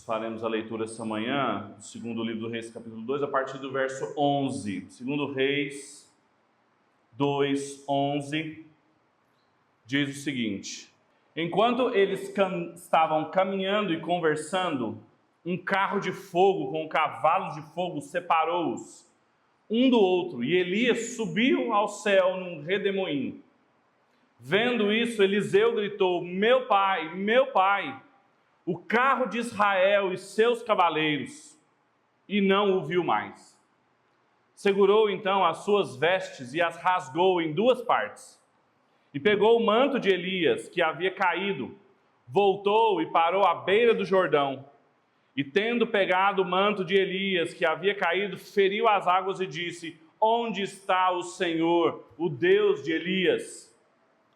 faremos a leitura essa manhã, do segundo livro do Reis, capítulo 2, a partir do verso 11. Segundo Reis 2, 11, diz o seguinte: enquanto eles estavam caminhando e conversando, um carro de fogo com cavalos de fogo separou-os um do outro, e Elias subiu ao céu num redemoinho. Vendo isso, Eliseu gritou: meu pai, o carro de Israel e seus cavaleiros, e não o viu mais. Segurou então as suas vestes e as rasgou em duas partes. E pegou o manto de Elias, que havia caído, voltou e parou à beira do Jordão. E tendo pegado o manto de Elias, que havia caído, feriu as águas e disse: onde está o Senhor, o Deus de Elias?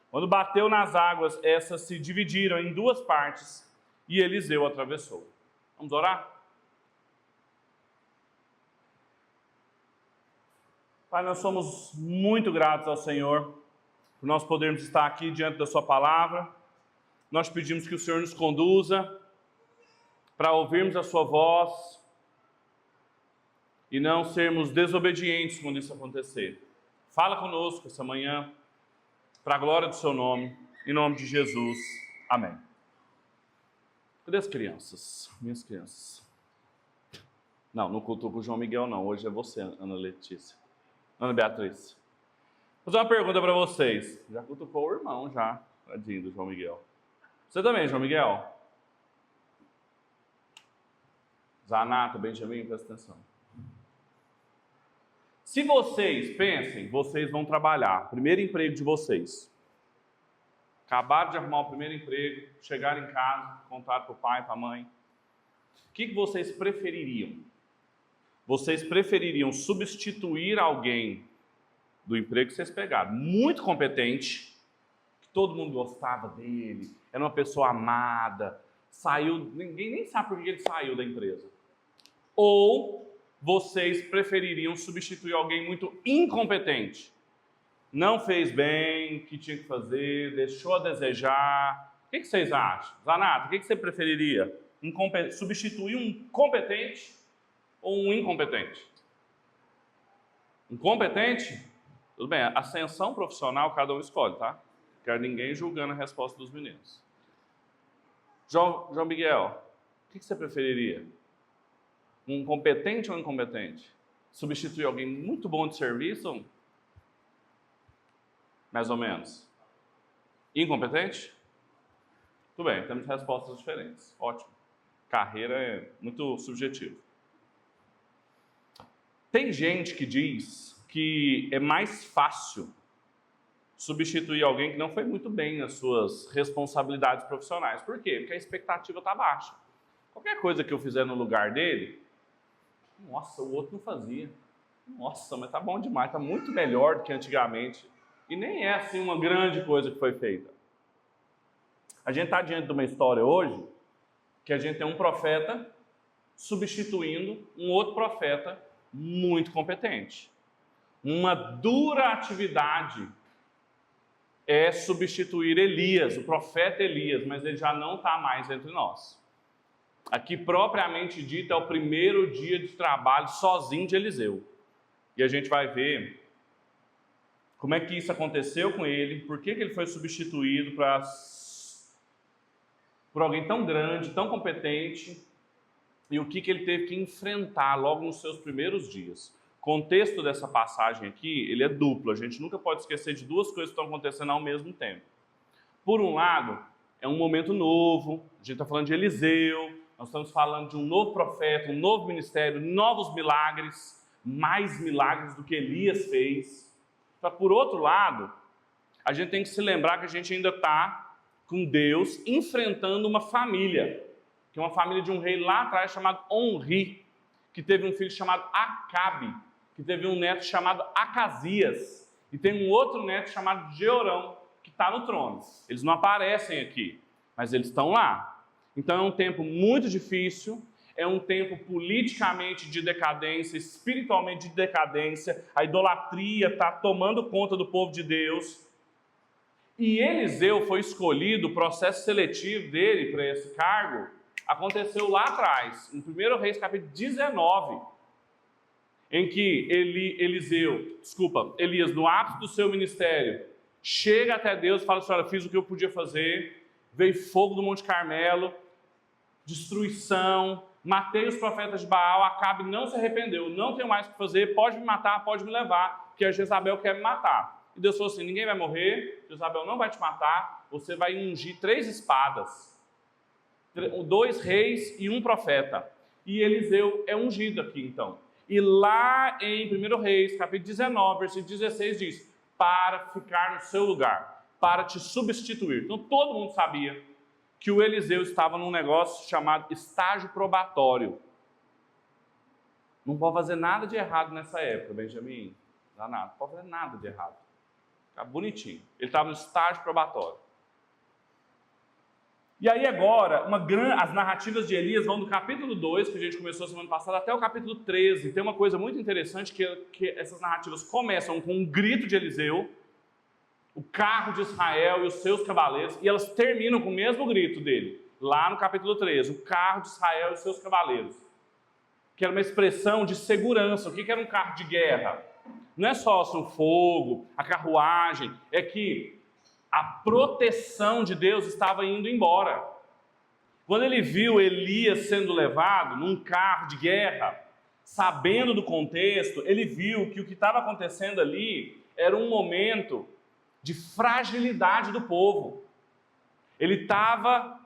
Quando bateu nas águas, essas se dividiram em duas partes, e Eliseu atravessou. Vamos orar? Pai, nós somos muito gratos ao Senhor por nós podermos estar aqui diante da sua palavra. Nós pedimos que o Senhor nos conduza para ouvirmos a sua voz e não sermos desobedientes quando isso acontecer. Fala conosco essa manhã, para a glória do seu nome, em nome de Jesus. Amém. Cadê as crianças? Minhas crianças. Não cultuo com o João Miguel não, hoje é você, Ana Letícia. Ana Beatriz. Vou fazer uma pergunta para vocês. Já cutucou o irmão, já, tadinho do João Miguel. Você também, João Miguel? Zanata, Benjamin, presta atenção. Se vocês, pensem, vocês vão trabalhar, primeiro emprego de vocês. Acabaram de arrumar o primeiro emprego, chegaram em casa, contaram para o pai, para a mãe. O que vocês prefeririam? Vocês prefeririam substituir alguém do emprego que vocês pegaram, muito competente, que todo mundo gostava dele, era uma pessoa amada, saiu, ninguém nem sabe por que ele saiu da empresa. Ou vocês prefeririam substituir alguém muito incompetente, não fez bem o que tinha que fazer, deixou a desejar? O que vocês acham? Zanata, o que você preferiria? Substituir um competente ou um incompetente? Incompetente? Tudo bem, ascensão profissional cada um escolhe, tá? Não quero ninguém julgando a resposta dos meninos. João Miguel, o que você preferiria? Um competente ou incompetente? Substituir alguém muito bom de serviço? Mais ou menos. Incompetente? Tudo bem, temos respostas diferentes. Ótimo. Carreira é muito subjetivo. Tem gente que diz que é mais fácil substituir alguém que não foi muito bem nas suas responsabilidades profissionais. Por quê? Porque a expectativa está baixa. Qualquer coisa que eu fizer no lugar dele, nossa, o outro não fazia. Nossa, mas tá bom demais, tá muito melhor do que antigamente. E nem é assim uma grande coisa que foi feita. A gente está diante de uma história hoje que a gente tem um profeta substituindo um outro profeta muito competente. Uma dura atividade é substituir Elias, o profeta Elias, mas ele já não está mais entre nós. Aqui, propriamente dito, é o primeiro dia de trabalho sozinho de Eliseu. E a gente vai ver como é que isso aconteceu com ele, por que ele foi substituído por alguém tão grande, tão competente, e o que ele teve que enfrentar logo nos seus primeiros dias. O contexto dessa passagem aqui, ele é duplo. A gente nunca pode esquecer de duas coisas que estão acontecendo ao mesmo tempo. Por um lado, é um momento novo, a gente está falando de Eliseu, nós estamos falando de um novo profeta, um novo ministério, novos milagres, mais milagres do que Elias fez. Então, por outro lado, a gente tem que se lembrar que a gente ainda está com Deus enfrentando uma família, que é uma família de um rei lá atrás chamado Onri, que teve um filho chamado Acabe, que teve um neto chamado Acasias, e tem um outro neto chamado Jeorão, que está no trono. Eles não aparecem aqui, mas eles estão lá. Então é um tempo muito difícil, é um tempo politicamente de decadência, espiritualmente de decadência, a idolatria está tomando conta do povo de Deus. E Eliseu foi escolhido, o processo seletivo dele para esse cargo, aconteceu lá atrás, em 1 Reis capítulo 19, em que Elias, no ápice do seu ministério, chega até Deus e fala assim, olha, fiz o que eu podia fazer, veio fogo do Monte Carmelo, destruição, matei os profetas de Baal, Acabe não se arrependeu, não tenho mais o que fazer, pode me matar, pode me levar, porque a Jezabel quer me matar. E Deus falou assim, ninguém vai morrer, Jezabel não vai te matar, você vai ungir 3 espadas, 2 reis e 1 profeta. E Eliseu é ungido aqui então. E lá em 1 Reis, capítulo 19, versículo 16, diz, para ficar no seu lugar, para te substituir. Então todo mundo sabia que o Eliseu estava num negócio chamado estágio probatório. Não pode fazer nada de errado nessa época, Benjamin. Não dá nada, não pode fazer nada de errado. Fica bonitinho. Ele estava no estágio probatório. E aí agora, as narrativas de Elias vão do capítulo 2, que a gente começou semana passada, até o capítulo 13. Tem uma coisa muito interessante, que essas narrativas começam com um grito de Eliseu, o carro de Israel e os seus cavaleiros, e elas terminam com o mesmo grito dele, lá no capítulo 13, o carro de Israel e os seus cavaleiros, que era uma expressão de segurança. O que era um carro de guerra? Não é só o fogo, a carruagem, é que a proteção de Deus estava indo embora. Quando ele viu Elias sendo levado num carro de guerra, sabendo do contexto, ele viu que o que estava acontecendo ali era um momento de fragilidade do povo. Ele estava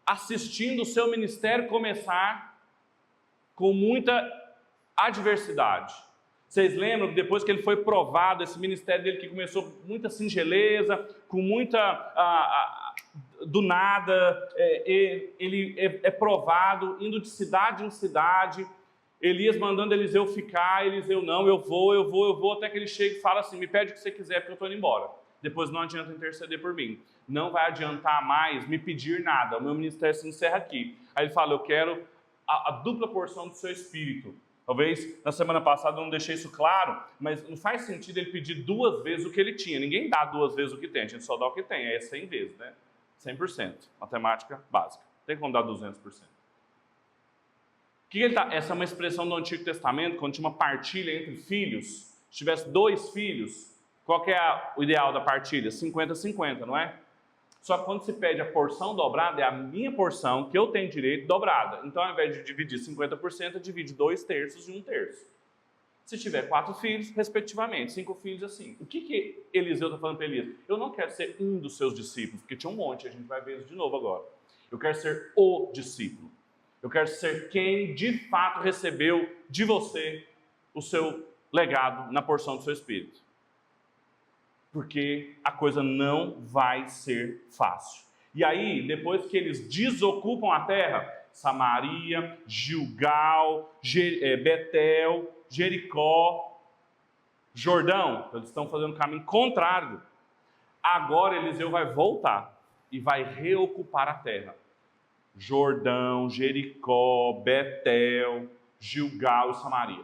assistindo o seu ministério começar com muita adversidade. Vocês lembram que depois que ele foi provado, esse ministério dele que começou com muita singeleza, com muita... do nada, ele é provado, indo de cidade em cidade, Elias mandando Eliseu ficar, Eliseu não, eu vou, até que ele chega e fala assim, me pede o que você quiser porque eu estou indo embora. Depois não adianta interceder por mim. Não vai adiantar mais me pedir nada, o meu ministério se encerra aqui. Aí ele fala, eu quero a dupla porção do seu espírito. Talvez na semana passada eu não deixei isso claro, mas não faz sentido ele pedir 2 vezes o que ele tinha. Ninguém dá 2 vezes o que tem, a gente só dá o que tem, é 100 vezes, né? 100%, matemática básica. Tem como dar 200%. Essa é uma expressão do Antigo Testamento, quando tinha uma partilha entre filhos. Se tivesse 2 filhos, qual que é o ideal da partilha? 50-50, não é? Só que quando se pede a porção dobrada, é a minha porção que eu tenho direito dobrada. Então, ao invés de dividir 50%, divide 2/3 e 1/3. Se tiver 4 filhos, respectivamente, 5 filhos assim. O que Eliseu está falando para Elias? Eu não quero ser um dos seus discípulos, porque tinha um monte, a gente vai ver isso de novo agora. Eu quero ser o discípulo. Eu quero ser quem de fato recebeu de você o seu legado na porção do seu espírito. Porque a coisa não vai ser fácil. E aí, depois que eles desocupam a terra, Samaria, Gilgal, Betel, Jericó, Jordão, eles estão fazendo o caminho contrário. Agora Eliseu vai voltar e vai reocupar a terra. Jordão, Jericó, Betel, Gilgal e Samaria.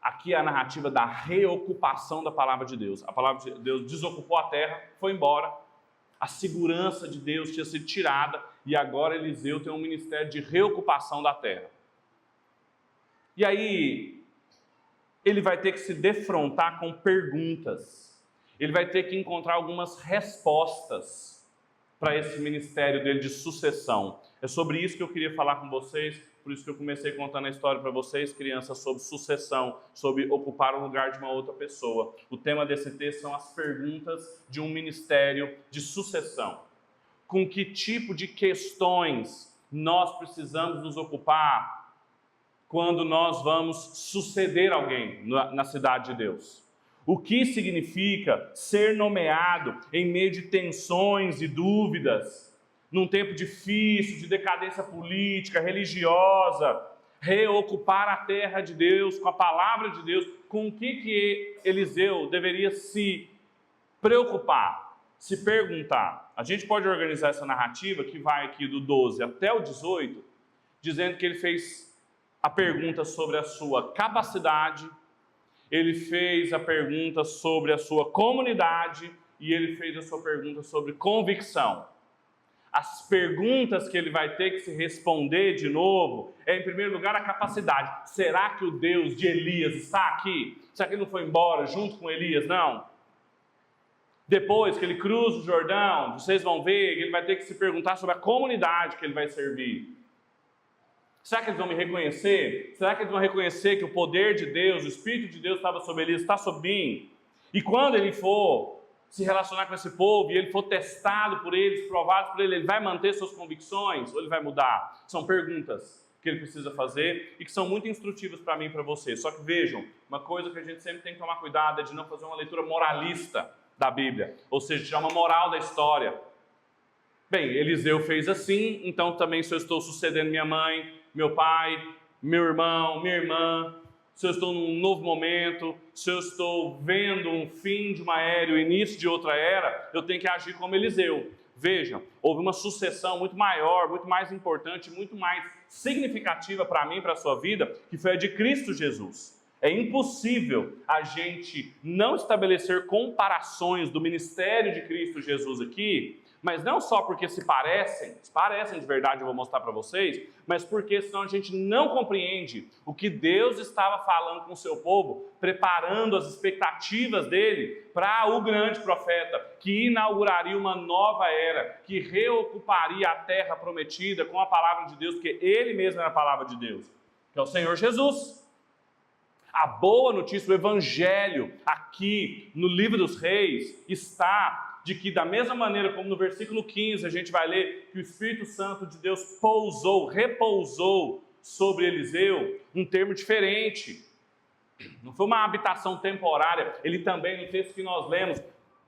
Aqui é a narrativa da reocupação da palavra de Deus. A palavra de Deus desocupou a terra, foi embora. A segurança de Deus tinha sido tirada e agora Eliseu tem um ministério de reocupação da terra. E aí, ele vai ter que se defrontar com perguntas. Ele vai ter que encontrar algumas respostas para esse ministério dele de sucessão. É sobre isso que eu queria falar com vocês, por isso que eu comecei contando a história para vocês, crianças, sobre sucessão, sobre ocupar o lugar de uma outra pessoa. O tema desse texto são as perguntas de um ministério de sucessão. Com que tipo de questões nós precisamos nos ocupar quando nós vamos suceder alguém na cidade de Deus? O que significa ser nomeado em meio de tensões e dúvidas, num tempo difícil, de decadência política, religiosa, reocupar a terra de Deus, com a palavra de Deus? Com o que Eliseu deveria se preocupar, se perguntar? A gente pode organizar essa narrativa que vai aqui do 12 até o 18, dizendo que ele fez a pergunta sobre a sua capacidade, ele fez a pergunta sobre a sua comunidade e ele fez a sua pergunta sobre convicção. as perguntas que ele vai ter que se responder de novo, é em primeiro lugar a capacidade. Será que o Deus de Elias está aqui? Será que ele não foi embora junto com Elias? Não. Depois que ele cruza o Jordão, vocês vão ver que ele vai ter que se perguntar sobre a comunidade que ele vai servir. Será que eles vão me reconhecer? Será que eles vão reconhecer que o poder de Deus, o Espírito de Deus estava sobre Elias, está sobre mim? E quando ele for se relacionar com esse povo e ele for testado por eles, provado por ele vai manter suas convicções ou ele vai mudar? São perguntas que ele precisa fazer e que são muito instrutivas para mim e para você. Só que vejam, uma coisa que a gente sempre tem que tomar cuidado é de não fazer uma leitura moralista da Bíblia, ou seja, tirar uma moral da história. Bem, Eliseu fez assim, então também se eu estou sucedendo minha mãe, meu pai, meu irmão, minha irmã, se eu estou num novo momento, se eu estou vendo um fim de uma era e o início de outra era, eu tenho que agir como Eliseu. Vejam, houve uma sucessão muito maior, muito mais importante, muito mais significativa para mim e para a sua vida, que foi a de Cristo Jesus. É impossível a gente não estabelecer comparações do ministério de Cristo Jesus aqui, mas não só porque se parecem de verdade, eu vou mostrar para vocês, mas porque senão a gente não compreende o que Deus estava falando com o seu povo, preparando as expectativas dele para o grande profeta, que inauguraria uma nova era, que reocuparia a terra prometida com a palavra de Deus, porque ele mesmo era a palavra de Deus, que é o Senhor Jesus. A boa notícia, o Evangelho, aqui no livro dos Reis, está de que da mesma maneira como no versículo 15 a gente vai ler que o Espírito Santo de Deus repousou sobre Eliseu, um termo diferente. Não foi uma habitação temporária, ele também, no texto que nós lemos,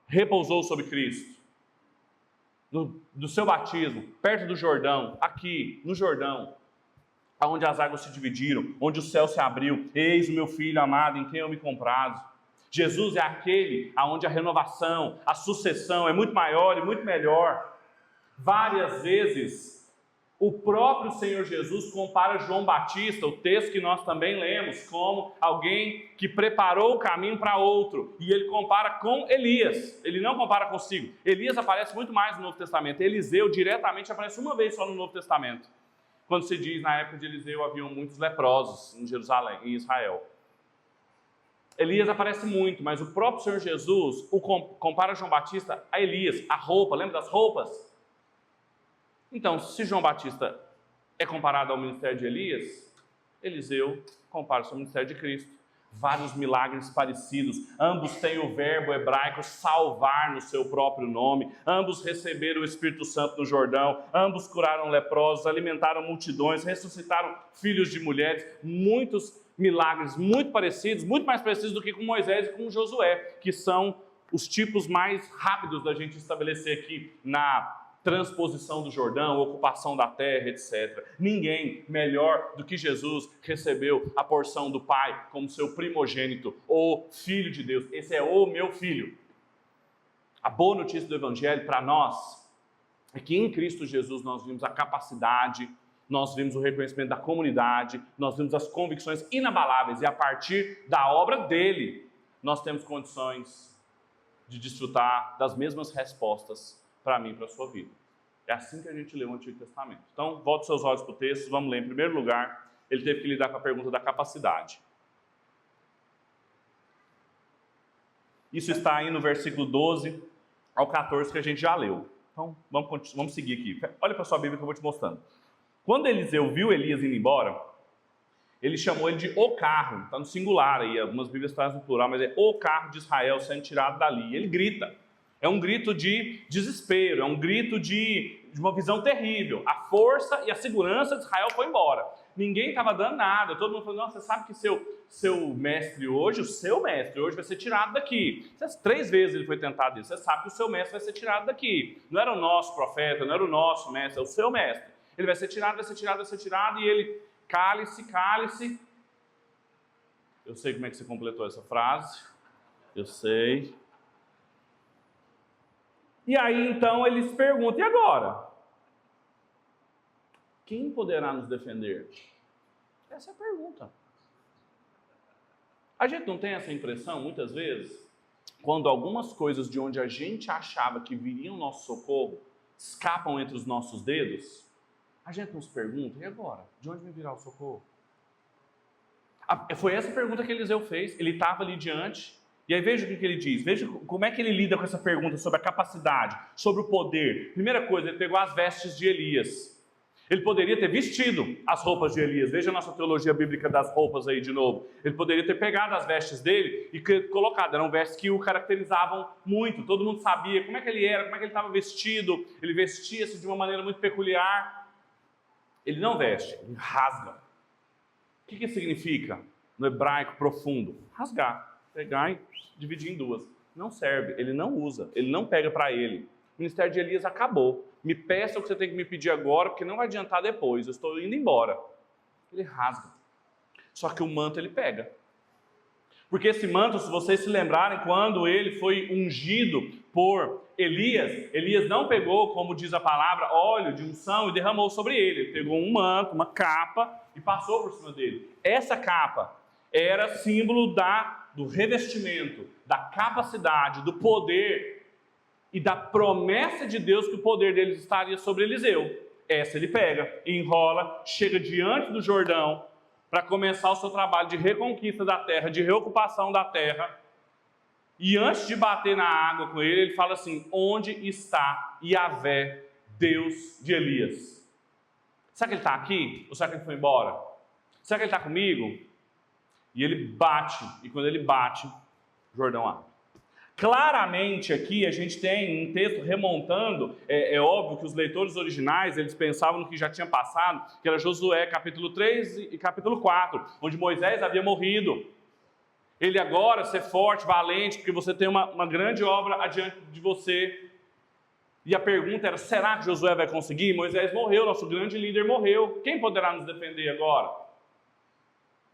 repousou sobre Cristo. Do seu batismo, perto do Jordão, aqui no Jordão, onde as águas se dividiram, onde o céu se abriu, eis o meu filho amado em quem eu me comprazo. Jesus é aquele onde a renovação, a sucessão é muito maior e muito melhor. Várias vezes, o próprio Senhor Jesus compara João Batista, o texto que nós também lemos, como alguém que preparou o caminho para outro. E ele compara com Elias, ele não compara consigo. Elias aparece muito mais no Novo Testamento, Eliseu diretamente aparece uma vez só no Novo Testamento. Quando se diz, na época de Eliseu, haviam muitos leprosos em Jerusalém, em Israel. Elias aparece muito, mas o próprio Senhor Jesus compara João Batista a Elias, a roupa, lembra das roupas? Então, se João Batista é comparado ao ministério de Elias, Eliseu compara-se ao ministério de Cristo. Vários milagres parecidos, ambos têm o verbo hebraico salvar no seu próprio nome, ambos receberam o Espírito Santo no Jordão, ambos curaram leprosos, alimentaram multidões, ressuscitaram filhos de mulheres, muitos milagres muito parecidos, muito mais parecidos do que com Moisés e com Josué, que são os tipos mais rápidos da gente estabelecer aqui na transposição do Jordão, ocupação da terra, etc. Ninguém melhor do que Jesus recebeu a porção do Pai como seu primogênito, o Filho de Deus. Esse é o meu filho. A boa notícia do Evangelho para nós é que em Cristo Jesus nós vimos a capacidade, nós vimos o reconhecimento da comunidade, nós vimos as convicções inabaláveis e a partir da obra dele nós temos condições de desfrutar das mesmas respostas para mim e para a sua vida. É assim que a gente lê o Antigo Testamento. Então, volte seus olhos para o texto, vamos ler. Em primeiro lugar, ele teve que lidar com a pergunta da capacidade. Isso está aí no versículo 12 ao 14 que a gente já leu. Então, vamos seguir aqui. Olha para a sua Bíblia que eu vou te mostrando. Quando Eliseu viu Elias indo embora, ele chamou ele de o carro, está no singular aí, algumas Bíblias trazem no plural, mas é o carro de Israel sendo tirado dali. E ele grita. É um grito de desespero, é um grito de uma visão terrível. A força e a segurança de Israel foi embora. Ninguém estava dando nada. Todo mundo falou, você sabe que seu mestre hoje, o seu mestre hoje vai ser tirado daqui. 3 vezes ele foi tentado isso. Você sabe que o seu mestre vai ser tirado daqui. Não era o nosso profeta, não era o nosso mestre, é o seu mestre. Ele vai ser tirado, vai ser tirado, vai ser tirado. E ele, cale-se, cale-se. Eu sei como é que você completou essa frase. Eu sei. E aí, então, ele se pergunta, e agora? Quem poderá nos defender? Essa é a pergunta. A gente não tem essa impressão, muitas vezes, quando algumas coisas de onde a gente achava que viriam nosso socorro, escapam entre os nossos dedos, a gente nos pergunta, e agora? De onde me virá o socorro? Foi essa pergunta que Eliseu fez. Ele estava ali diante, e aí veja o que ele diz, veja como é que ele lida com essa pergunta sobre a capacidade, sobre o poder. Primeira coisa, ele pegou as vestes de Elias. Ele poderia ter vestido as roupas de Elias. Veja a nossa teologia bíblica das roupas aí de novo. Ele poderia ter pegado as vestes dele e colocado. Eram vestes que o caracterizavam muito. Todo mundo sabia como é que ele era, como é que ele estava vestido. Ele vestia-se de uma maneira muito peculiar. Ele não veste, ele rasga. O que isso significa no hebraico profundo? Rasgar. Pegar e dividir em duas. Não serve, ele não usa, ele não pega para ele. O ministério de Elias acabou. Me peça o que você tem que me pedir agora, porque não vai adiantar depois. Eu estou indo embora. Ele rasga. Só que o manto ele pega. Porque esse manto, se vocês se lembrarem, quando ele foi ungido por Elias, Elias não pegou, como diz a palavra, óleo de unção e derramou sobre ele. Ele pegou um manto, uma capa e passou por cima dele. Essa capa era símbolo do revestimento, da capacidade, do poder e da promessa de Deus que o poder deles estaria sobre Eliseu. Essa ele pega, enrola, chega diante do Jordão para começar o seu trabalho de reconquista da terra, de reocupação da terra. E antes de bater na água com ele, ele fala assim: onde está Yahvé, Deus de Elias? Será que ele está aqui? Ou será que ele foi embora? Será que ele está comigo? E ele bate, e quando ele bate, o Jordão abre. Claramente aqui a gente tem um texto remontando, é óbvio que os leitores originais, eles pensavam no que já tinha passado, que era Josué capítulo 3 e capítulo 4, onde Moisés havia morrido. Ele agora ser forte, valente, porque você tem uma grande obra adiante de você. E a pergunta era, será que Josué vai conseguir? Moisés morreu, nosso grande líder morreu. Quem poderá nos defender agora?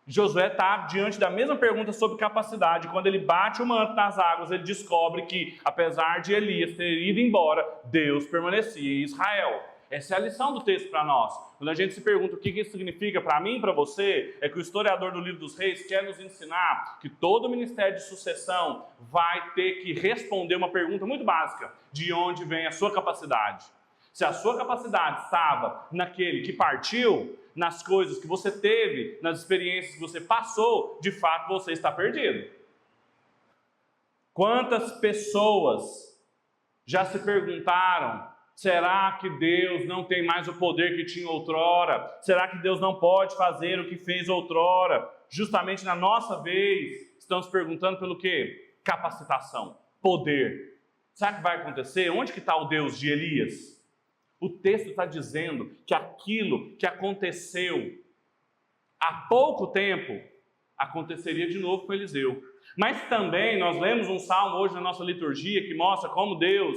Josué está diante da mesma pergunta sobre capacidade. Quando ele bate o manto nas águas, ele descobre que, apesar de Elias ter ido embora, Deus permanecia em Israel. Essa é a lição do texto para nós. Quando a gente se pergunta o que isso significa para mim e para você, é que o historiador do livro dos reis quer nos ensinar que todo ministério de sucessão vai ter que responder uma pergunta muito básica: de onde vem a sua capacidade? Se a sua capacidade estava naquele que partiu, nas coisas que você teve, nas experiências que você passou, de fato você está perdido. Quantas pessoas já se perguntaram: será que Deus não tem mais o poder que tinha outrora? Será que Deus não pode fazer o que fez outrora? Justamente na nossa vez, estamos perguntando pelo quê? Capacitação, poder. Sabe o que vai acontecer? Onde que está o Deus de Elias? O texto está dizendo que aquilo que aconteceu há pouco tempo aconteceria de novo com Eliseu. Mas também nós lemos um salmo hoje na nossa liturgia que mostra como Deus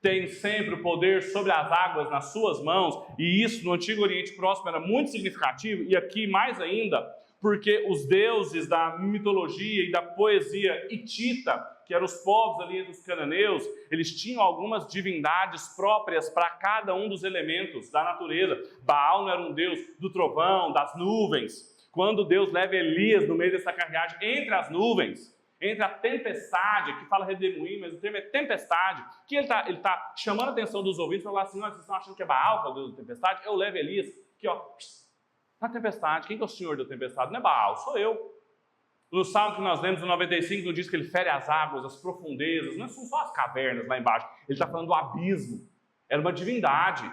tem sempre o poder sobre as águas nas suas mãos, e isso no Antigo Oriente Próximo era muito significativo, e aqui mais ainda, porque os deuses da mitologia e da poesia hitita, que eram os povos ali entre os cananeus, eles tinham algumas divindades próprias para cada um dos elementos da natureza. Baal não era um deus do trovão, das nuvens. Quando Deus leva Elias no meio dessa carruagem, entre as nuvens, entre a tempestade, aqui fala redemoinho, mas o termo é tempestade, que ele tá chamando a atenção dos ouvintes para falar assim: vocês estão achando que é Baal, que é o deus da tempestade? Eu levo Elias, aqui ó, na tempestade. Quem que é o senhor da tempestade? Não é Baal, sou eu. No salmo que nós lemos, no 95, não diz que ele fere as águas, as profundezas, não são só as cavernas lá embaixo, ele está falando do abismo. Era uma divindade.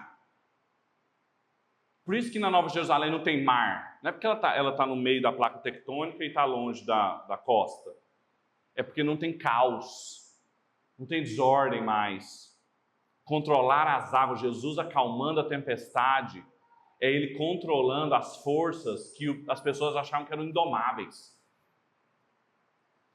Por isso que na Nova Jerusalém não tem mar. Não é porque ela tá no meio da placa tectônica e está longe da costa. É porque não tem caos, não tem desordem mais. Controlar as águas, Jesus acalmando a tempestade, é ele controlando as forças que as pessoas achavam que eram indomáveis.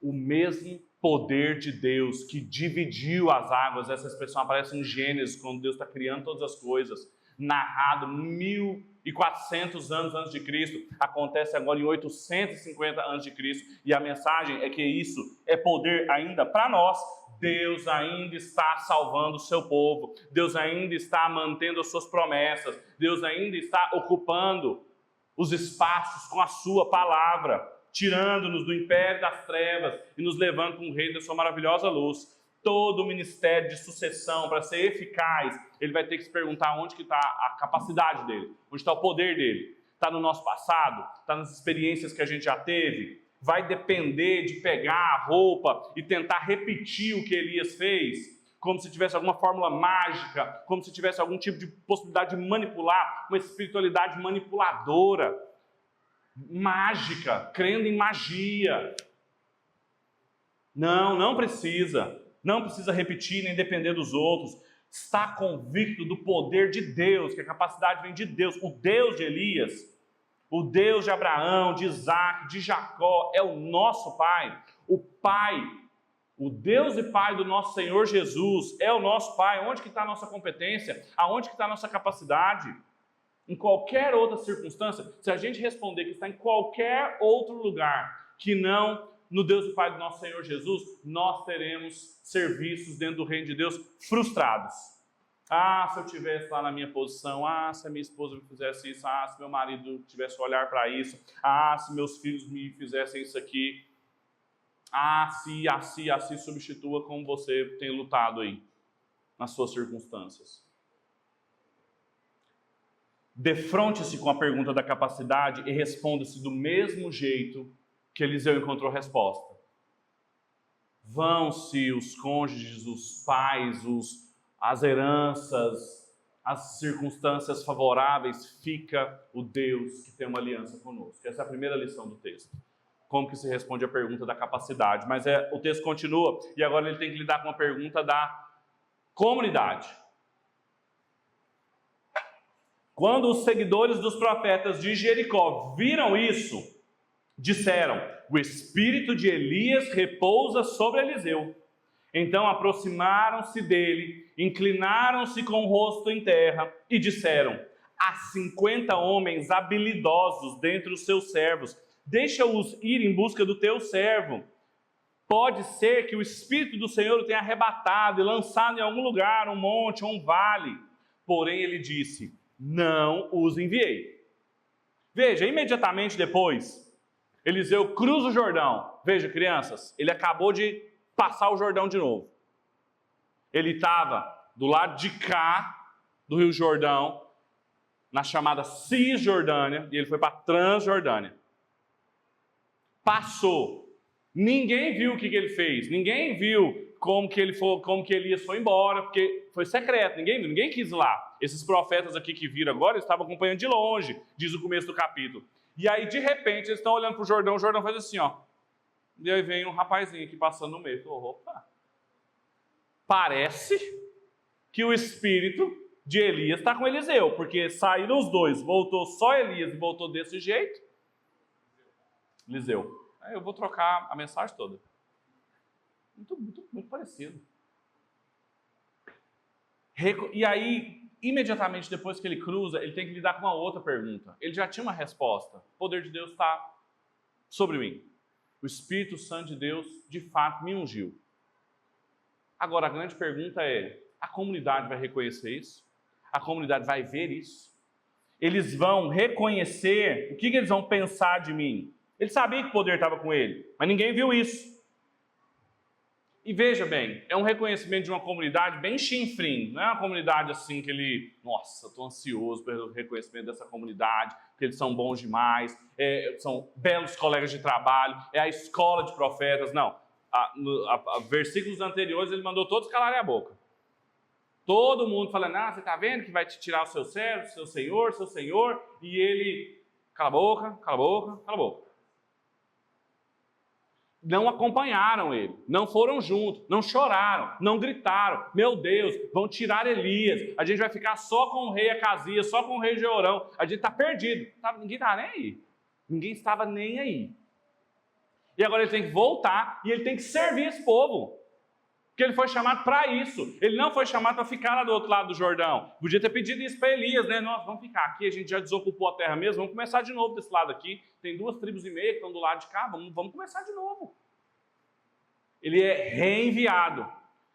O mesmo poder de Deus que dividiu as águas, essa expressão aparece em Gênesis, quando Deus está criando todas as coisas, narrado 1400 anos antes de Cristo, acontece agora em 850 antes de Cristo, e a mensagem é que isso é poder ainda para nós. Deus ainda está salvando o seu povo, Deus ainda está mantendo as suas promessas, Deus ainda está ocupando os espaços com a sua palavra, tirando-nos do império das trevas e nos levando para um reino da sua maravilhosa luz. todo o ministério de sucessão, para ser eficaz, ele vai ter que se perguntar onde que está a capacidade dele, onde está o poder dele. Está no nosso passado? Está nas experiências que a gente já teve? Vai depender de pegar a roupa e tentar repetir o que Elias fez? Como se tivesse alguma fórmula mágica, como se tivesse algum tipo de possibilidade de manipular, uma espiritualidade manipuladora, mágica, crendo em magia. Não precisa. Não precisa repetir nem depender dos outros. Está convicto do poder de Deus, que a capacidade vem de Deus. O Deus de Elias, o Deus de Abraão, de Isaac, de Jacó, é o nosso Pai. O Pai, o Deus e Pai do nosso Senhor Jesus é o nosso Pai. Onde que está a nossa competência? Aonde que está a nossa capacidade? Em qualquer outra circunstância, se a gente responder que está em qualquer outro lugar que não no Deus e Pai do nosso Senhor Jesus, nós teremos serviços dentro do reino de Deus frustrados. Se eu estivesse lá na minha posição, se a minha esposa me fizesse isso, se meu marido tivesse olhar para isso, se meus filhos me fizessem isso aqui, se substitua como você tem lutado aí, nas suas circunstâncias. Defronte-se com a pergunta da capacidade e responda-se do mesmo jeito que Eliseu encontrou resposta. Vão-se os cônjuges, os pais, as heranças, as circunstâncias favoráveis, fica o Deus que tem uma aliança conosco. Essa é a primeira lição do texto. Como que se responde a pergunta da capacidade. Mas o texto continua, e agora ele tem que lidar com a pergunta da comunidade. Quando os seguidores dos profetas de Jericó viram isso, disseram: o espírito de Elias repousa sobre Eliseu. Então aproximaram-se dele, inclinaram-se com o rosto em terra e disseram: há 50 homens habilidosos dentre os seus servos, deixa-os ir em busca do teu servo. Pode ser que o Espírito do Senhor o tenha arrebatado e lançado em algum lugar, um monte ou um vale. Porém ele disse: não os enviei. Veja, imediatamente depois, Eliseu cruza o Jordão. Veja, crianças, ele acabou de passar o Jordão de novo. Ele estava do lado de cá do Rio Jordão, na chamada Cisjordânia, e ele foi para Transjordânia. Passou. Ninguém viu o que ele fez. Ninguém viu como que Elias foi embora, porque foi secreto. Ninguém viu, ninguém quis ir lá. Esses profetas aqui que viram agora, eles estavam acompanhando de longe, diz o começo do capítulo. E aí, de repente, eles estão olhando para o Jordão faz assim, ó. E aí vem um rapazinho aqui passando no meio. Opa! Parece que o espírito de Elias está com Eliseu, porque saíram os dois, voltou só Elias e voltou desse jeito. Eliseu. Aí eu vou trocar a mensagem toda. Muito parecido. E aí, imediatamente depois que ele cruza, ele tem que lidar com uma outra pergunta. Ele já tinha uma resposta. O poder de Deus está sobre mim. O Espírito Santo de Deus, de fato, me ungiu. Agora, a grande pergunta é: a comunidade vai reconhecer isso? A comunidade vai ver isso? Eles vão reconhecer, o que eles vão pensar de mim? Ele sabia que o poder estava com ele, mas ninguém viu isso. E veja bem, é um reconhecimento de uma comunidade bem chinfrim, não é uma comunidade assim que ele, nossa, estou ansioso pelo reconhecimento dessa comunidade, porque eles são bons demais, são belos colegas de trabalho, é a escola de profetas, não. Versículos anteriores ele mandou todos calarem a boca. Todo mundo falando: você está vendo que vai te tirar o seu servo, seu senhor, e ele, cala a boca, cala a boca, cala a boca. Não acompanharam ele, não foram juntos, não choraram, não gritaram: meu Deus, vão tirar Elias, a gente vai ficar só com o rei Acasias, só com o rei Jeorão, a gente está perdido. Ninguém estava nem aí, ninguém estava nem aí. E agora ele tem que voltar e ele tem que servir esse povo, porque ele foi chamado para isso. Ele não foi chamado para ficar lá do outro lado do Jordão. Podia ter pedido isso para Elias, né? Nós vamos ficar aqui, a gente já desocupou a terra mesmo, vamos começar de novo desse lado aqui. Tem 2,5 tribos que estão do lado de cá, vamos começar de novo. Ele é reenviado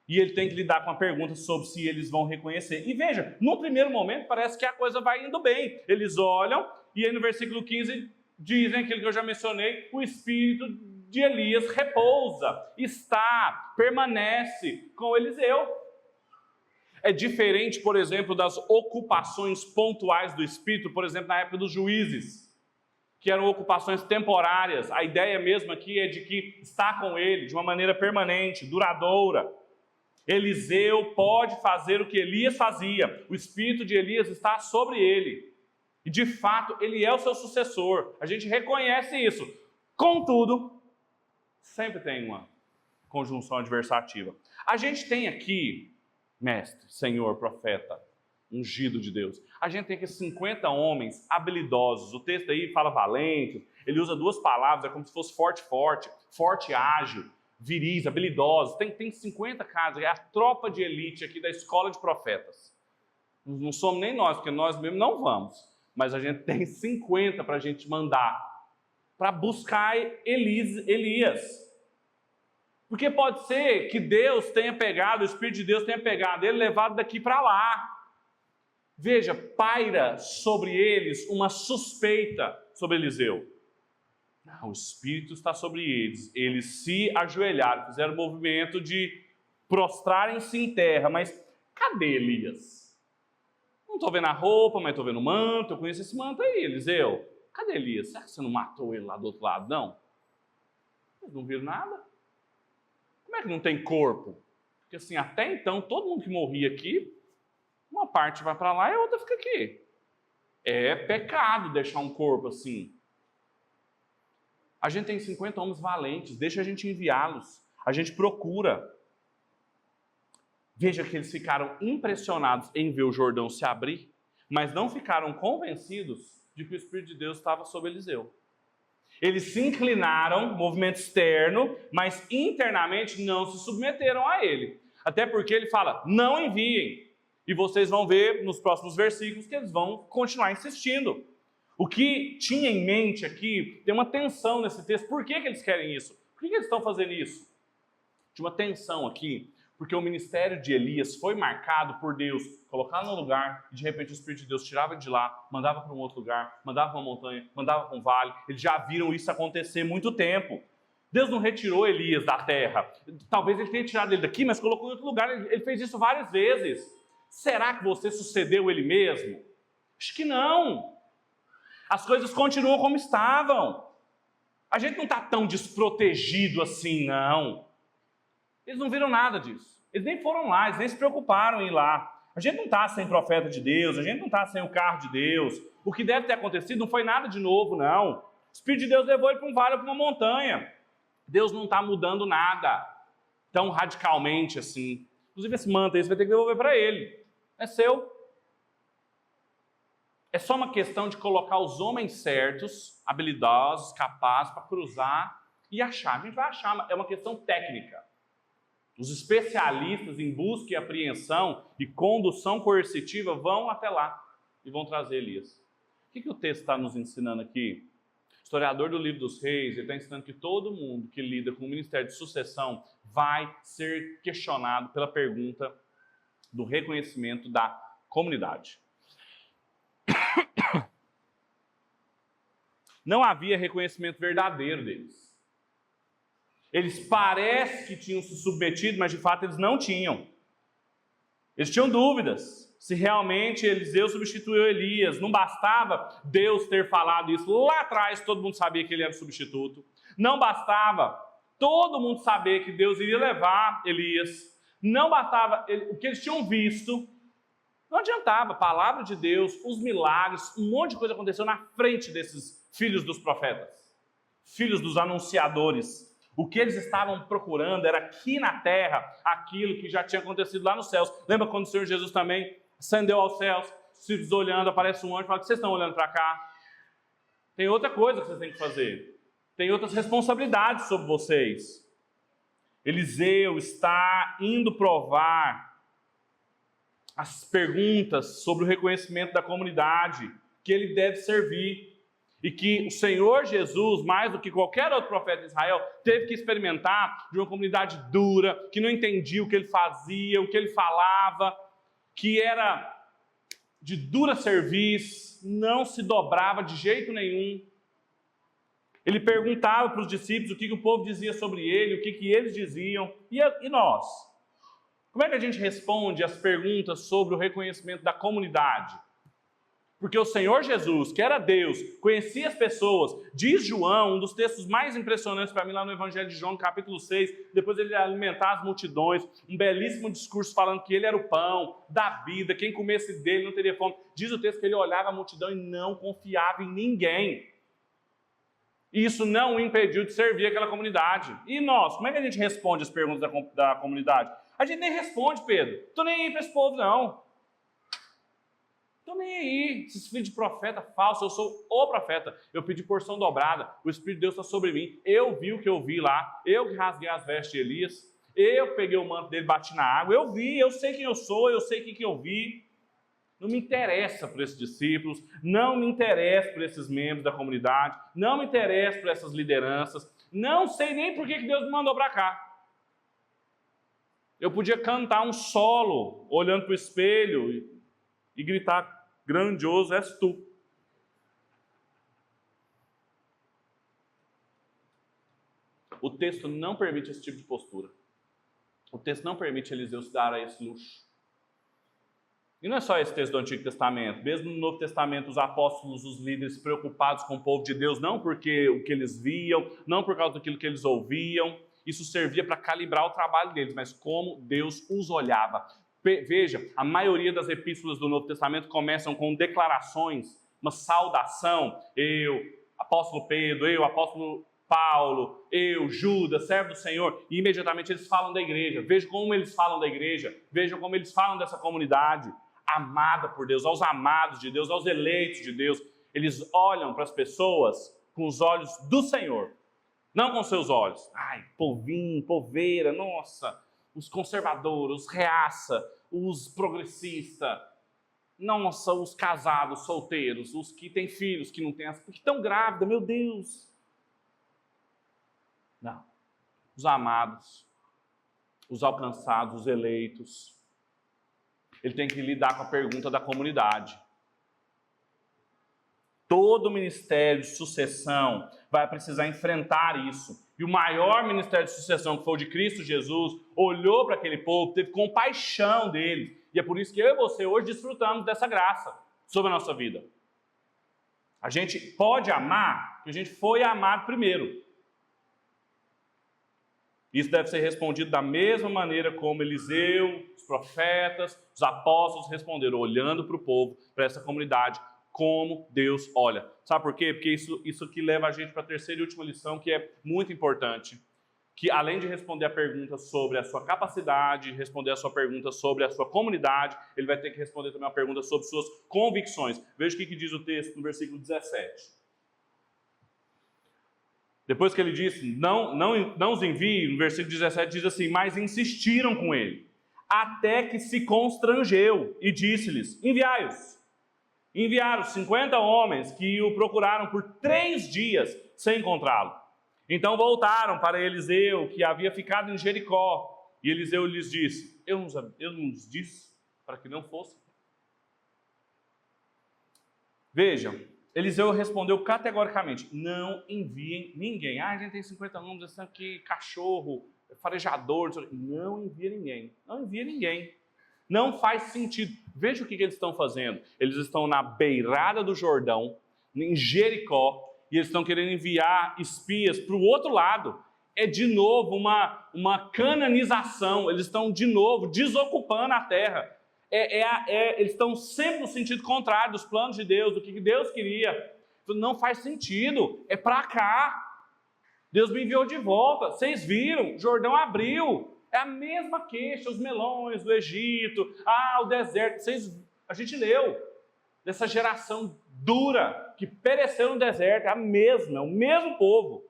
e ele tem que lidar com a pergunta sobre se eles vão reconhecer. E veja, no primeiro momento parece que a coisa vai indo bem. Eles olham e aí no versículo 15 dizem aquilo que eu já mencionei: o Espírito de Elias repousa, está, permanece com Eliseu. É diferente, por exemplo, das ocupações pontuais do Espírito, por exemplo, na época dos juízes, que eram ocupações temporárias. A ideia mesmo aqui é de que está com ele de uma maneira permanente, duradoura. Eliseu pode fazer o que Elias fazia. O Espírito de Elias está sobre ele. E, de fato, ele é o seu sucessor. A gente reconhece isso. Contudo, sempre tem uma conjunção adversativa. A gente tem aqui, mestre, senhor, profeta, ungido de Deus. A gente tem aqui 50 homens habilidosos. O texto aí fala valente, ele usa duas palavras, é como se fosse forte, ágil, viris, habilidosos. Tem 50 caras, é a tropa de elite aqui da escola de profetas. Não somos nem nós, porque nós mesmos não vamos. Mas a gente tem 50 para a gente mandar, para buscar Elias. Porque pode ser que Deus tenha pegado, o Espírito de Deus tenha pegado ele, levado daqui para lá. Veja, paira sobre eles uma suspeita sobre Eliseu. O Espírito está sobre eles. Eles se ajoelharam, fizeram o movimento de prostrarem-se em terra. Mas cadê Elias? Não estou vendo a roupa, mas estou vendo o manto. Eu conheço esse manto aí, Eliseu. Cadê Elias? Será que você não matou ele lá do outro lado, não? Eles não viram nada. Como é que não tem corpo? Porque assim, até então, todo mundo que morria aqui, uma parte vai para lá e a outra fica aqui. É pecado deixar um corpo assim. A gente tem 50 homens valentes, deixa a gente enviá-los. A gente procura. Veja que eles ficaram impressionados em ver o Jordão se abrir, mas não ficaram convencidos de que o Espírito de Deus estava sobre Eliseu. Eles se inclinaram, movimento externo, mas internamente não se submeteram a ele. Até porque ele fala, não enviem. E vocês vão ver nos próximos versículos que eles vão continuar insistindo. O que tinha em mente aqui, tem uma tensão nesse texto. Por que eles querem isso? Por que eles estão fazendo isso? Tinha uma tensão aqui, porque o ministério de Elias foi marcado por Deus, colocar no lugar, e de repente o Espírito de Deus tirava de lá, mandava para um outro lugar, mandava para uma montanha, mandava para um vale. Eles já viram isso acontecer há muito tempo. Deus não retirou Elias da terra. Talvez ele tenha tirado ele daqui, mas colocou em outro lugar. Ele fez isso várias vezes. Será que você sucedeu ele mesmo? Acho que não. As coisas continuam como estavam. A gente não está tão desprotegido assim, não. Eles não viram nada disso. Eles nem foram lá, eles nem se preocuparam em ir lá. A gente não está sem profeta de Deus, a gente não está sem o carro de Deus. O que deve ter acontecido não foi nada de novo, não. O Espírito de Deus levou ele para um vale ou para uma montanha. Deus não está mudando nada tão radicalmente assim. Inclusive esse manto aí você vai ter que devolver para ele. É seu. É só uma questão de colocar os homens certos, habilidosos, capazes para cruzar e achar. A gente vai achar, é uma questão técnica. Os especialistas em busca e apreensão e condução coercitiva vão até lá e vão trazer Elias. O que o texto está nos ensinando aqui? O historiador do livro dos reis, ele está ensinando que todo mundo que lida com o ministério de sucessão vai ser questionado pela pergunta do reconhecimento da comunidade. Não havia reconhecimento verdadeiro deles. Eles parecem que tinham se submetido, mas de fato eles não tinham. Eles tinham dúvidas se realmente Eliseu substituiu Elias. Não bastava Deus ter falado isso lá atrás, todo mundo sabia que ele era o substituto. Não bastava todo mundo saber que Deus iria levar Elias. Não bastava o que eles tinham visto. Não adiantava, a palavra de Deus, os milagres, um monte de coisa aconteceu na frente desses filhos dos profetas, filhos dos anunciadores. O que eles estavam procurando era aqui na terra aquilo que já tinha acontecido lá nos céus. Lembra quando o Senhor Jesus também ascendeu aos céus, se olhando, aparece um anjo e fala: vocês estão olhando para cá? Tem outra coisa que vocês têm que fazer. Tem outras responsabilidades sobre vocês. Eliseu está indo provar as perguntas sobre o reconhecimento da comunidade que ele deve servir. E que o Senhor Jesus, mais do que qualquer outro profeta de Israel, teve que experimentar de uma comunidade dura, que não entendia o que ele fazia, o que ele falava, que era de dura serviço, não se dobrava de jeito nenhum. Ele perguntava para os discípulos o que o povo dizia sobre ele, o que eles diziam. E nós? Como é que a gente responde às perguntas sobre o reconhecimento da comunidade? Porque o Senhor Jesus, que era Deus, conhecia as pessoas. Diz João, um dos textos mais impressionantes para mim lá no Evangelho de João, capítulo 6, depois ele alimentar as multidões, um belíssimo discurso falando que ele era o pão da vida, quem comesse dele não teria fome. Diz o texto que ele olhava a multidão e não confiava em ninguém. E isso não o impediu de servir aquela comunidade. E nós, como é que a gente responde as perguntas da comunidade? A gente nem responde, Pedro. Estou nem aí para esse povo, não. Estou nem aí, esses filhos de profeta falso, eu sou o profeta. Eu pedi porção dobrada, o Espírito de Deus está sobre mim. Eu vi o que eu vi lá, eu que rasguei as vestes de Elias, eu peguei o manto dele, bati na água, eu vi, eu sei quem eu sou, eu sei o que eu vi. Não me interessa por esses discípulos, não me interessa por esses membros da comunidade, não me interessa por essas lideranças, não sei nem por que Deus me mandou para cá. Eu podia cantar um solo, olhando para o espelho e gritar, grandioso és tu. O texto não permite esse tipo de postura. O texto não permite Eliseu se dar a esse luxo. E não é só esse texto do Antigo Testamento. Mesmo no Novo Testamento, os apóstolos, os líderes preocupados com o povo de Deus, não porque o que eles viam, não por causa daquilo que eles ouviam. Isso servia para calibrar o trabalho deles, mas como Deus os olhava. Veja, a maioria das epístolas do Novo Testamento começam com declarações, uma saudação. Eu, apóstolo Pedro, eu, apóstolo Paulo, eu, Judas, servo do Senhor. E imediatamente eles falam da igreja. Veja como eles falam da igreja. Vejam como eles falam dessa comunidade amada por Deus, aos amados de Deus, aos eleitos de Deus. Eles olham para as pessoas com os olhos do Senhor, não com seus olhos. Ai, povinho, poveira, nossa, os conservadores, os reaça, os progressistas, nossa, os casados, solteiros, os que têm filhos, que não têm, que estão grávidas, meu Deus. Não, os amados, os alcançados, os eleitos. Ele tem que lidar com a pergunta da comunidade. Todo ministério de sucessão vai precisar enfrentar isso. E o maior ministério de sucessão, que foi o de Cristo Jesus, olhou para aquele povo, teve compaixão deles. E é por isso que eu e você hoje desfrutamos dessa graça sobre a nossa vida. A gente pode amar, porque a gente foi amado primeiro. Isso deve ser respondido da mesma maneira como Eliseu, os profetas, os apóstolos responderam, olhando para o povo, para essa comunidade, como Deus olha. Sabe por quê? Porque isso que leva a gente para a terceira e última lição, que é muito importante. Que além de responder a pergunta sobre a sua capacidade, responder a sua pergunta sobre a sua comunidade, ele vai ter que responder também uma pergunta sobre suas convicções. Veja o que diz o texto no versículo 17. Depois que ele disse, não os envie, no versículo 17 diz assim, mas insistiram com ele, até que se constrangeu e disse-lhes, enviai-os. Enviaram 50 homens que o procuraram por 3 dias sem encontrá-lo. Então voltaram para Eliseu, que havia ficado em Jericó. E Eliseu lhes disse, eu não os disse para que não fossem. Vejam, Eliseu respondeu categoricamente, não enviem ninguém. Ah, a gente tem 50 nomes, esse aqui, cachorro, farejador, não envia ninguém. Não envia ninguém. Não faz sentido. Veja o que eles estão fazendo. Eles estão na beirada do Jordão, em Jericó, e eles estão querendo enviar espias para o outro lado. É de novo uma cananização. Eles estão de novo desocupando a terra. Eles estão sempre no sentido contrário dos planos de Deus, do que Deus queria. Não faz sentido. É para cá. Deus me enviou de volta. Vocês viram? O Jordão abriu. É a mesma queixa, os melões do Egito, o deserto. A gente leu dessa geração dura que pereceu no deserto. É a mesma, é o mesmo povo.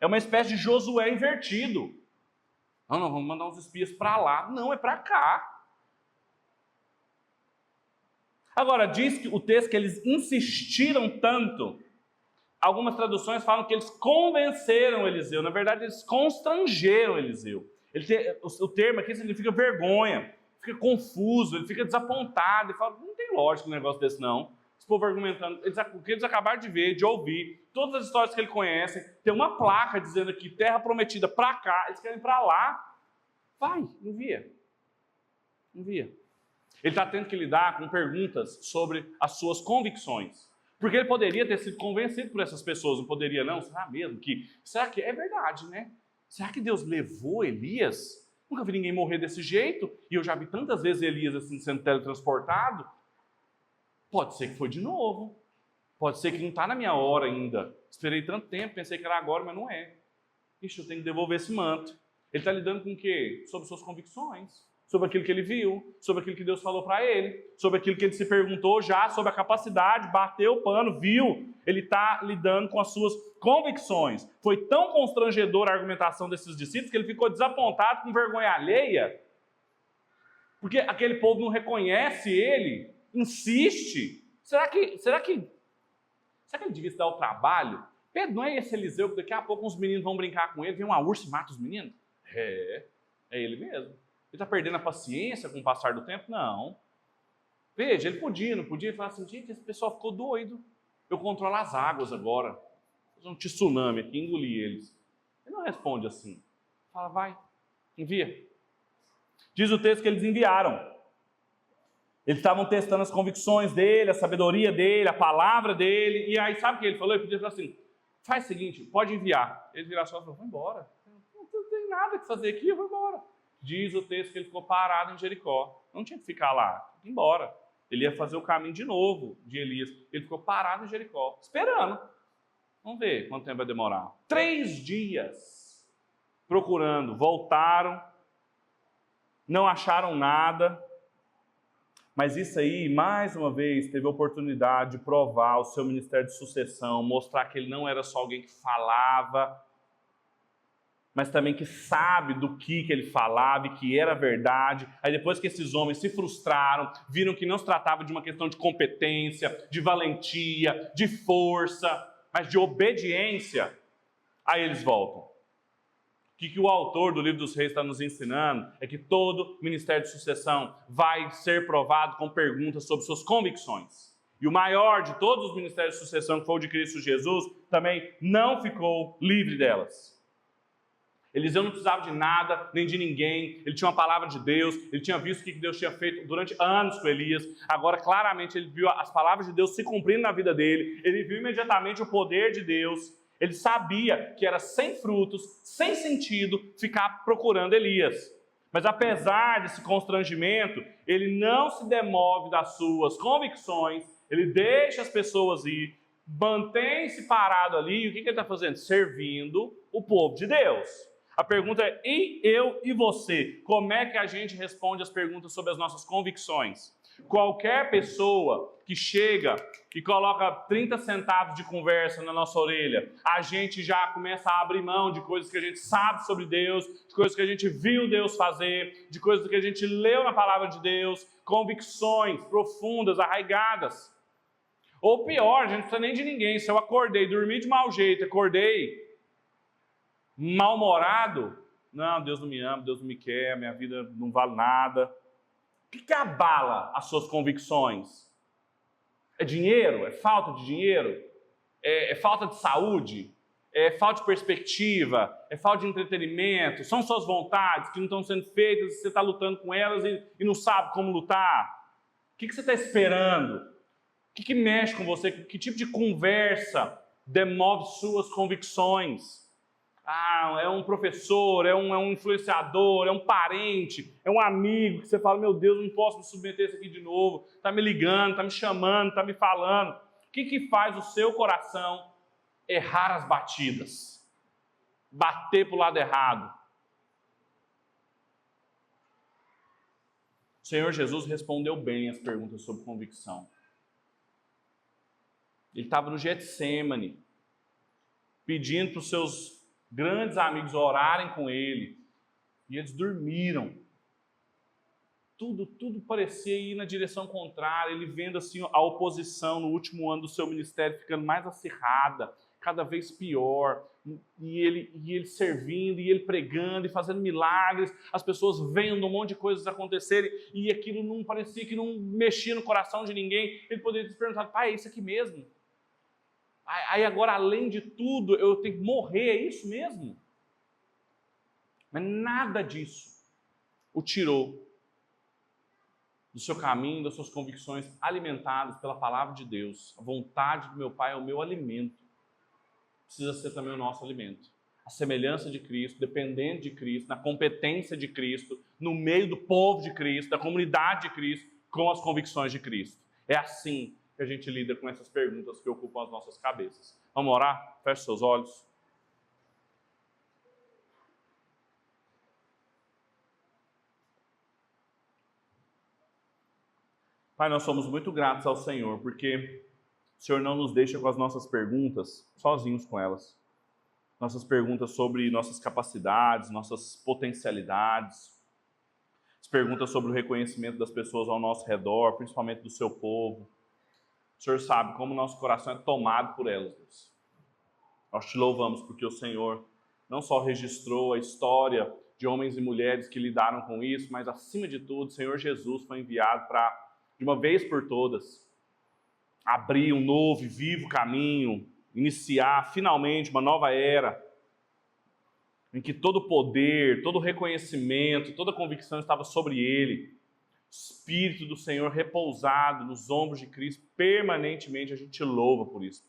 É uma espécie de Josué invertido. Não, vamos mandar uns espias para lá. Não, é para cá. Agora, diz que o texto que eles insistiram tanto. Algumas traduções falam que eles convenceram Eliseu. Na verdade, eles constrangeram Eliseu. O termo aqui significa vergonha, fica confuso, ele fica desapontado, ele fala, não tem lógica um negócio desse não. esse povo argumentando, o que eles acabaram de ver, de ouvir, todas as histórias que ele conhece, tem uma placa dizendo aqui, terra prometida para cá, eles querem para lá. Vai, envia. Envia. Ele está tendo que lidar com perguntas sobre as suas convicções. Porque ele poderia ter sido convencido por essas pessoas, não poderia não? Será que é verdade, né? Será que Deus levou Elias? Nunca vi ninguém morrer desse jeito, e eu já vi tantas vezes Elias assim sendo teletransportado. Pode ser que foi de novo. Pode ser que não está na minha hora ainda. Esperei tanto tempo, pensei que era agora, mas não é. Ixi, eu tenho que devolver esse manto. Ele está lidando com o quê? Sobre suas convicções, sobre aquilo que ele viu, sobre aquilo que Deus falou para ele, sobre aquilo que ele se perguntou já, sobre a capacidade, bateu o pano, viu. Ele está lidando com as suas convicções. Foi tão constrangedora a argumentação desses discípulos que ele ficou desapontado, com vergonha alheia, porque aquele povo não reconhece ele, insiste. Será que ele devia se dar o trabalho? Pedro, não é esse Eliseu que daqui a pouco uns meninos vão brincar com ele, vem uma ursa e mata os meninos? É ele mesmo. Ele está perdendo a paciência com o passar do tempo? Não. Veja, ele não podia. Ele fala assim, gente, esse pessoal ficou doido. Eu controlo as águas agora. Fazer um tsunami aqui, engolir eles. Ele não responde assim. Fala, vai, envia. Diz o texto que eles enviaram. Eles estavam testando as convicções dele, a sabedoria dele, a palavra dele. E aí, sabe o que ele falou? Ele podia falar assim, faz o seguinte, pode enviar. Eles viraram só e falaram, vai embora. Não tem nada que fazer aqui, eu vou embora. Diz o texto que ele ficou parado em Jericó. Não tinha que ficar lá, tinha que ir embora. Ele ia fazer o caminho de novo de Elias. Ele ficou parado em Jericó, esperando. Vamos ver quanto tempo vai demorar. 3 dias procurando. Voltaram, não acharam nada. Mas isso aí, mais uma vez, teve a oportunidade de provar o seu ministério de sucessão, mostrar que ele não era só alguém que falava, mas também que sabe do que ele falava e que era verdade. Aí depois que esses homens se frustraram, viram que não se tratava de uma questão de competência, de valentia, de força, mas de obediência, aí eles voltam. O que o autor do livro dos Reis está nos ensinando é que todo ministério de sucessão vai ser provado com perguntas sobre suas convicções. E o maior de todos os ministérios de sucessão, que foi o de Cristo Jesus, também não ficou livre delas. Eliseu não precisava de nada, nem de ninguém. Ele tinha uma palavra de Deus, ele tinha visto o que Deus tinha feito durante anos com Elias. Agora, claramente, ele viu as palavras de Deus se cumprindo na vida dele. Ele viu imediatamente o poder de Deus. Ele sabia que era sem frutos, sem sentido, ficar procurando Elias. Mas apesar desse constrangimento, ele não se demove das suas convicções, ele deixa as pessoas ir, mantém-se parado ali. E o que ele está fazendo? Servindo o povo de Deus. A pergunta é, e eu e você? Como é que a gente responde as perguntas sobre as nossas convicções? Qualquer pessoa que chega e coloca 30 centavos de conversa na nossa orelha, a gente já começa a abrir mão de coisas que a gente sabe sobre Deus, de coisas que a gente viu Deus fazer, de coisas que a gente leu na palavra de Deus, convicções profundas, arraigadas. Ou pior, a gente não precisa nem de ninguém. Se eu acordei, dormi de mau jeito, acordei mal-humorado, não, Deus não me ama, Deus não me quer, minha vida não vale nada. O que abala as suas convicções? É dinheiro? É falta de dinheiro? É falta de saúde? É falta de perspectiva? É falta de entretenimento? São suas vontades que não estão sendo feitas e você está lutando com elas e não sabe como lutar? O que você está esperando? O que mexe com você? Que tipo de conversa demove suas convicções? Ah, é um professor, é um influenciador, é um parente, é um amigo que você fala, meu Deus, não posso me submeter a isso aqui de novo. Está me ligando, está me chamando, está me falando. O que faz o seu coração errar as batidas? Bater para o lado errado? O Senhor Jesus respondeu bem as perguntas sobre convicção. Ele estava no Getsêmani, pedindo para os seus grandes amigos orarem com ele, e eles dormiram. Tudo parecia ir na direção contrária, ele vendo assim a oposição no último ano do seu ministério ficando mais acirrada, cada vez pior, e ele servindo, e ele pregando, e fazendo milagres, as pessoas vendo um monte de coisas acontecerem, e aquilo não parecia que não mexia no coração de ninguém. Ele poderia ter perguntado: pai, é isso aqui mesmo? Aí agora, além de tudo, eu tenho que morrer, é isso mesmo? Mas nada disso o tirou do seu caminho, das suas convicções alimentadas pela palavra de Deus. A vontade do meu Pai é o meu alimento. Precisa ser também o nosso alimento. A semelhança de Cristo, dependente de Cristo, na competência de Cristo, no meio do povo de Cristo, da comunidade de Cristo, com as convicções de Cristo. É assim que a gente lida com essas perguntas que ocupam as nossas cabeças. Vamos orar? Feche seus olhos. Pai, nós somos muito gratos ao Senhor, porque o Senhor não nos deixa com as nossas perguntas sozinhos com elas. Nossas perguntas sobre nossas capacidades, nossas potencialidades, as perguntas sobre o reconhecimento das pessoas ao nosso redor, principalmente do seu povo. O Senhor sabe como nosso coração é tomado por elas, Deus. Nós te louvamos porque o Senhor não só registrou a história de homens e mulheres que lidaram com isso, mas acima de tudo, o Senhor Jesus foi enviado para, de uma vez por todas, abrir um novo e vivo caminho, iniciar finalmente uma nova era, em que todo poder, todo reconhecimento, toda convicção estava sobre ele. O Espírito do Senhor repousado nos ombros de Cristo permanentemente. A gente te louva por isso,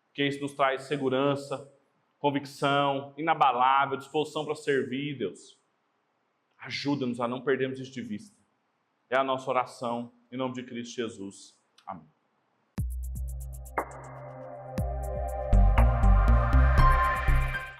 porque isso nos traz segurança, convicção, inabalável, disposição para servir, Deus. Ajuda-nos a não perdermos isso de vista. É a nossa oração, em nome de Cristo Jesus. Amém.